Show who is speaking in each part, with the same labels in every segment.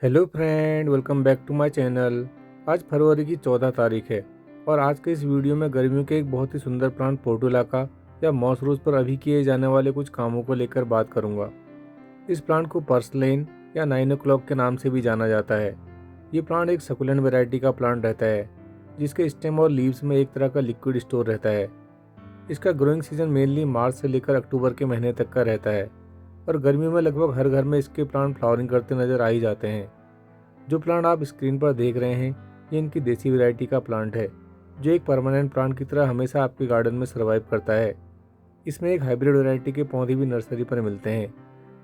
Speaker 1: Hello friend, welcome back to my channel. आज फरवरी की 14 तारीख है और आज के इस वीडियो में गर्मियों के एक बहुत ही सुंदर प्लांट पोर्टुलाका या मॉस रोज पर अभी किए जाने वाले कुछ कामों को लेकर बात करूंगा। इस प्लांट को पर्सलेन या 9 o'clock के नाम से भी जाना जाता है। ये प्लांट एक सकुलेंट वैरायटी का प्लांट रहता है जिसके स्टेम और लीव्स में एक तरह का लिक्विड स्टोर रहता है। इसका ग्रोइंग सीजन मेनली मार्च से लेकर अक्टूबर के महीने तक का रहता है और गर्मियों में लगभग हर घर में इसके प्लांट फ्लावरिंग करते नजर आ ही जाते हैं। जो प्लांट आप स्क्रीन पर देख रहे हैं ये इनकी देसी वैरायटी का प्लांट है जो एक परमानेंट प्लांट की तरह हमेशा आपके गार्डन में सर्वाइव करता है। इसमें एक हाइब्रिड वैरायटी के पौधे भी नर्सरी पर मिलते हैं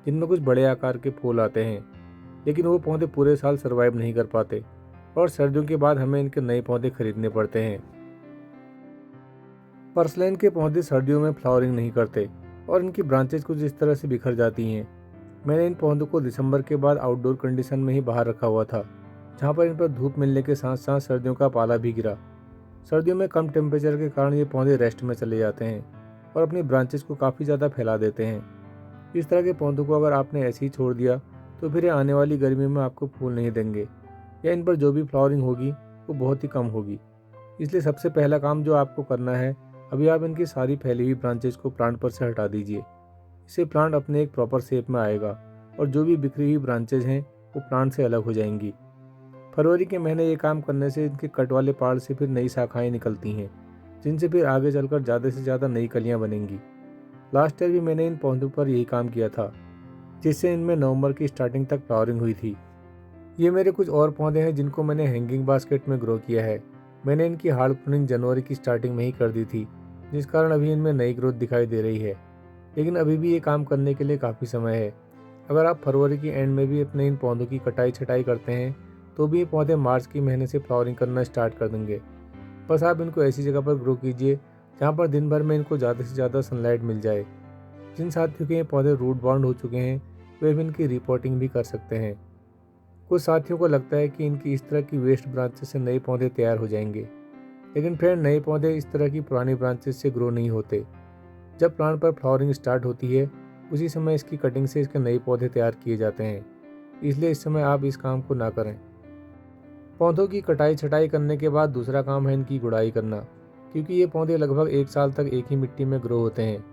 Speaker 1: जिनमें कुछ बड़े आकार के फूल आते हैं, लेकिन वो पौधे पूरे साल सर्वाइव नहीं कर पाते और सर्दियों के बाद हमें इनके नए पौधे खरीदने पड़ते हैं। पर्सलेन के पौधे सर्दियों में फ्लावरिंग नहीं करते और इनकी ब्रांचेज कुछ इस तरह से बिखर जाती हैं। मैंने इन पौधों को दिसंबर के बाद आउटडोर कंडीशन में ही बाहर रखा हुआ था, जहाँ पर इन पर धूप मिलने के साथ साथ सर्दियों का पाला भी गिरा। सर्दियों में कम टेम्परेचर के कारण ये पौधे रेस्ट में चले जाते हैं और अपनी ब्रांचेस को काफ़ी ज़्यादा फैला देते हैं। इस तरह के पौधों को अगर आपने ऐसे ही छोड़ दिया तो फिर ये आने वाली गर्मी में आपको फूल नहीं देंगे या इन पर जो भी फ्लावरिंग होगी वो बहुत ही कम होगी। इसलिए सबसे पहला काम जो आपको करना है, अभी आप इनकी सारी फैली हुई ब्रांचेज को प्लांट पर से हटा दीजिए। इससे प्लांट अपने एक प्रॉपर शेप में आएगा और जो भी बिखरी हुई ब्रांचेज हैं वो प्लांट से अलग हो जाएंगी। फरवरी के महीने ये काम करने से इनके कट वाले पार्ट से फिर नई शाखाएं निकलती हैं जिनसे फिर आगे चलकर ज़्यादा से ज़्यादा नई कलियां बनेंगी। लास्ट ईयर भी मैंने इन पौधों पर यही काम किया था जिससे इनमें नवंबर की स्टार्टिंग तक फ्लावरिंग हुई थी। ये मेरे कुछ और पौधे हैं जिनको मैंने हैंगिंग बास्केट में ग्रो किया है। मैंने इनकी हार्ड प्रूनिंग जनवरी की स्टार्टिंग में ही कर दी थी, जिस कारण अभी इनमें नई ग्रोथ दिखाई दे रही है, लेकिन अभी भी ये काम करने के लिए काफ़ी समय है। अगर आप फरवरी की एंड में भी अपने इन पौधों की कटाई छटाई करते हैं तो भी ये पौधे मार्च के महीने से फ्लावरिंग करना स्टार्ट कर देंगे। बस आप इनको ऐसी जगह पर ग्रो कीजिए जहाँ पर दिन भर में इनको ज़्यादा से ज़्यादा सनलाइट मिल जाए। जिन साथियों के ये पौधे रूट बाउंड हो चुके हैं वे भी इनकी रिपोर्टिंग भी कर सकते हैं। कुछ साथियों को लगता है कि इनकी इस तरह की वेस्ट ब्रांचेस से नए पौधे तैयार हो जाएंगे, लेकिन फ्रेंड, नए पौधे इस तरह की पुरानी ब्रांचेस से ग्रो नहीं होते। जब प्लांट पर फ्लावरिंग स्टार्ट होती है उसी समय इसकी कटिंग से इसके नए पौधे तैयार किए जाते हैं, इसलिए इस समय आप इस काम को ना करें। पौधों की कटाई छटाई करने के बाद दूसरा काम है इनकी गुड़ाई करना, क्योंकि ये पौधे लगभग 1 साल तक एक ही मिट्टी में ग्रो होते हैं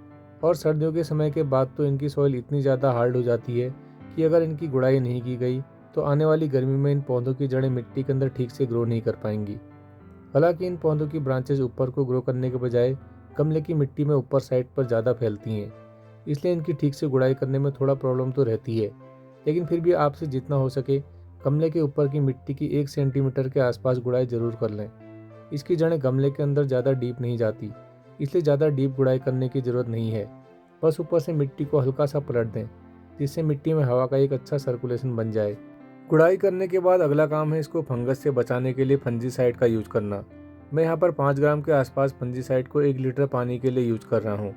Speaker 1: और सर्दियों के समय के बाद तो इनकी सॉइल इतनी ज़्यादा हार्ड हो जाती है कि अगर इनकी गुड़ाई नहीं की गई तो आने वाली गर्मी में इन पौधों की जड़ें मिट्टी के अंदर ठीक से ग्रो नहीं कर पाएंगी। हालांकि इन पौधों की ब्रांचेज ऊपर को ग्रो करने के बजाय गमले की मिट्टी में ऊपर साइड पर ज़्यादा फैलती हैं, इसलिए इनकी ठीक से गुड़ाई करने में थोड़ा प्रॉब्लम तो रहती है। लेकिन फिर भी आपसे जितना हो सके गमले के ऊपर की मिट्टी की 1 सेंटीमीटर के आसपास गुड़ाई जरूर कर लें। इसकी जड़ें गमले के अंदर ज़्यादा डीप नहीं जाती, इसलिए ज़्यादा डीप गुड़ाई करने की ज़रूरत नहीं है। बस ऊपर से मिट्टी को हल्का सा पलट दें जिससे मिट्टी में हवा का एक अच्छा सर्कुलेशन बन जाए। गुड़ाई करने के बाद अगला काम है इसको फंगस से बचाने के लिए फंजीसाइड का यूज करना। मैं यहाँ पर 5 ग्राम के आसपास फंजीसाइड को 1 लीटर पानी के लिए यूज कर रहा हूँ।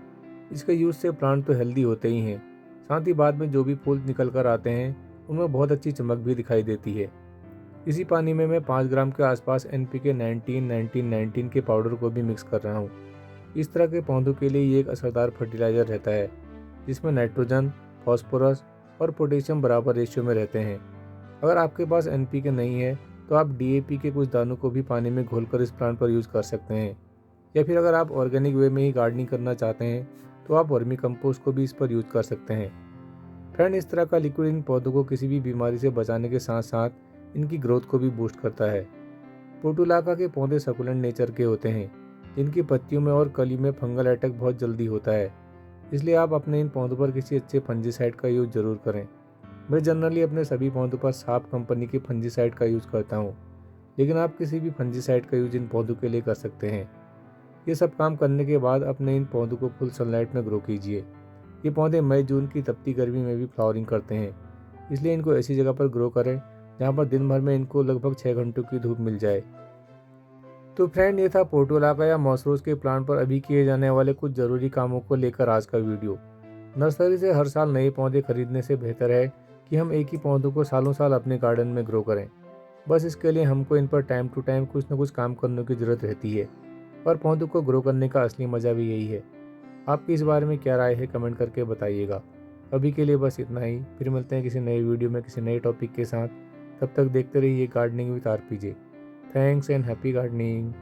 Speaker 1: इसके यूज से प्लांट तो हेल्दी होते ही हैं, साथ ही बाद में जो भी फूल निकल कर आते हैं उनमें बहुत अच्छी चमक भी दिखाई देती है। इसी पानी में मैं 5 ग्राम के आसपास NPK 19-19-19 के पाउडर को भी मिक्स कर रहा हूँ। इस तरह के पौधों के लिए ये एक असरदार फर्टिलाइजर रहता है जिसमें नाइट्रोजन, फास्फोरस और पोटेशियम बराबर रेशियो में रहते हैं। अगर आपके पास NPK नहीं है तो आप DAP के कुछ दानों को भी पानी में घोलकर इस प्लांट पर यूज़ कर सकते हैं, या फिर अगर आप ऑर्गेनिक वे में ही गार्डनिंग करना चाहते हैं तो आप वर्मी कंपोस्ट को भी इस पर यूज़ कर सकते हैं। फ्रेंड, इस तरह का लिक्विड इन पौधों को किसी भी बीमारी से बचाने के साथ साथ इनकी ग्रोथ को भी बूस्ट करता है। पोर्टुलाका के पौधे सकुलेंट नेचर के होते हैं जिनकी पत्तियों में और कली में फंगल अटैक बहुत जल्दी होता है, इसलिए आप अपने इन पौधों पर किसी अच्छे फंजीसाइड का यूज़ ज़रूर करें। मैं जनरली अपने सभी पौधों पर साफ कंपनी की फंजीसाइड का यूज़ करता हूँ, लेकिन आप किसी भी फंजीसाइड का यूज़ इन पौधों के लिए कर सकते हैं। ये सब काम करने के बाद अपने इन पौधों को फुल सनलाइट में ग्रो कीजिए। ये पौधे मई जून की तपती गर्मी में भी फ्लावरिंग करते हैं, इसलिए इनको ऐसी जगह पर ग्रो करें जहाँ पर दिन भर में इनको लगभग 6 घंटों की धूप मिल जाए। तो फ्रेंड, ये था पोर्टुलाका या मॉसरोज के प्लांट पर अभी किए जाने वाले कुछ ज़रूरी कामों को लेकर आज का वीडियो। नर्सरी से हर साल नए पौधे खरीदने से बेहतर है कि हम एक ही पौधों को सालों साल अपने गार्डन में ग्रो करें। बस इसके लिए हमको इन पर टाइम टू टाइम कुछ न कुछ काम करने की ज़रूरत रहती है और पौधों को ग्रो करने का असली मज़ा भी यही है। आपकी इस बारे में क्या राय है, कमेंट करके बताइएगा। अभी के लिए बस इतना ही, फिर मिलते हैं किसी नए वीडियो में किसी नए टॉपिक के साथ। तब तक देखते रहिए gardening with RPJ. Thanks and happy gardening.